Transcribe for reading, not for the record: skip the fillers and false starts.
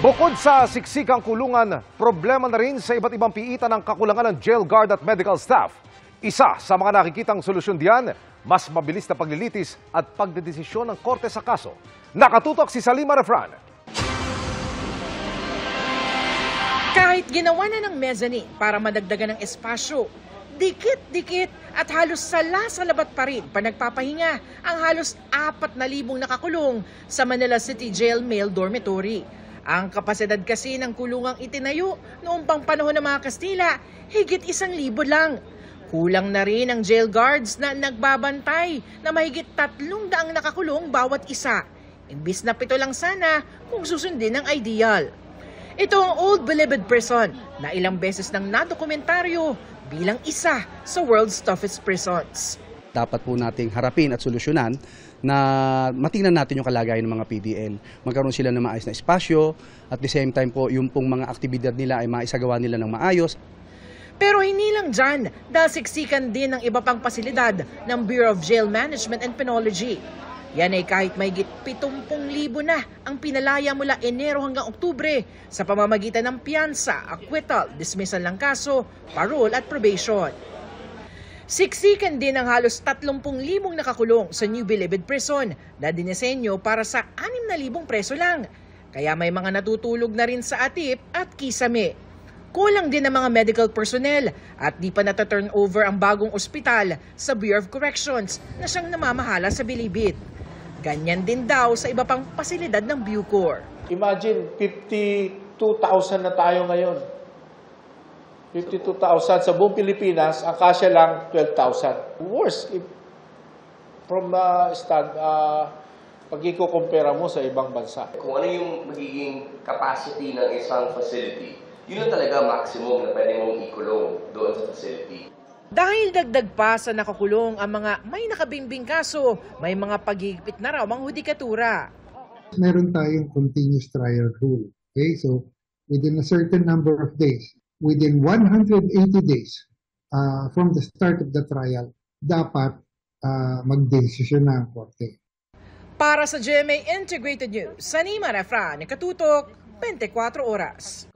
Bukod sa siksikang kulungan, problema na rin sa iba't ibang piitan ng kakulangan ng jail guard at medical staff. Isa sa mga nakikitang solusyon diyan, mas mabilis na paglilitis at pagdedesisyon ng korte sa kaso. Nakatutok si Salima Refran. Kahit ginawa na ng mezzanine para madagdagan ng espasyo, dikit-dikit at halos sala-salabat pa rin pa nagpapahinga ang halos 4,000 nakakulong sa Manila City Jail Male Dormitory. Ang kapasidad kasi ng kulungang itinayo noong pang panahon ng mga Kastila, higit 1,000 lang. Kulang na rin ang jail guards na nagbabantay na mahigit 300 nakakulong bawat isa. Imbis na 7 lang sana kung susundin ang ideal. Ito ang Old Bilibid Prison na ilang beses nang nadokumentaryo bilang isa sa world's toughest prisons. Dapat po nating harapin at solusyonan na matingnan natin yung kalagayan ng mga PDL. Magkaroon sila ng maayos na espasyo at the same time po yung pong mga aktibidad nila ay maisagawa nila ng maayos. Pero hindi lang dyan dahil siksikan din ng iba pang pasilidad ng Bureau of Jail Management and Penology. Yan ay kahit mahigit 70,000 na ang pinalaya mula Enero hanggang Oktubre sa pamamagitan ng piyansa, acquittal, dismissal ng kaso, parole at probation. Siksikan din ang halos 30,000 nakakulong sa New Bilibid Prison na dinisenyo para sa 6,000 preso lang. Kaya may mga natutulog na rin sa Atip at Kisame. Kulang din ang mga medical personnel at di pa nata-turn over ang bagong ospital sa Bureau of Corrections na siyang namamahala sa Bilibid. Ganyan din daw sa iba pang pasilidad ng Bucor. Imagine, 52,000 na tayo ngayon. 52,000 sa buong Pilipinas, ang kasya lang 12,000. Worse, from pag i-compare mo sa ibang bansa. Kung ano yung magiging capacity ng isang facility, yun ang talaga maximum na pwede mong ikulong doon sa facility. Dahil dagdag pa sa nakakulong ang mga may nakabimbing kaso, may mga paghigpit na raw ang hudikatura. Meron tayong continuous trial rule. Okay? So, within a certain number of days, within 180 days from the start of the trial, dapat mag-desisyon na ang korte. Para sa GMA Integrated News, Salima Refran, Nakatutok, 24 Oras.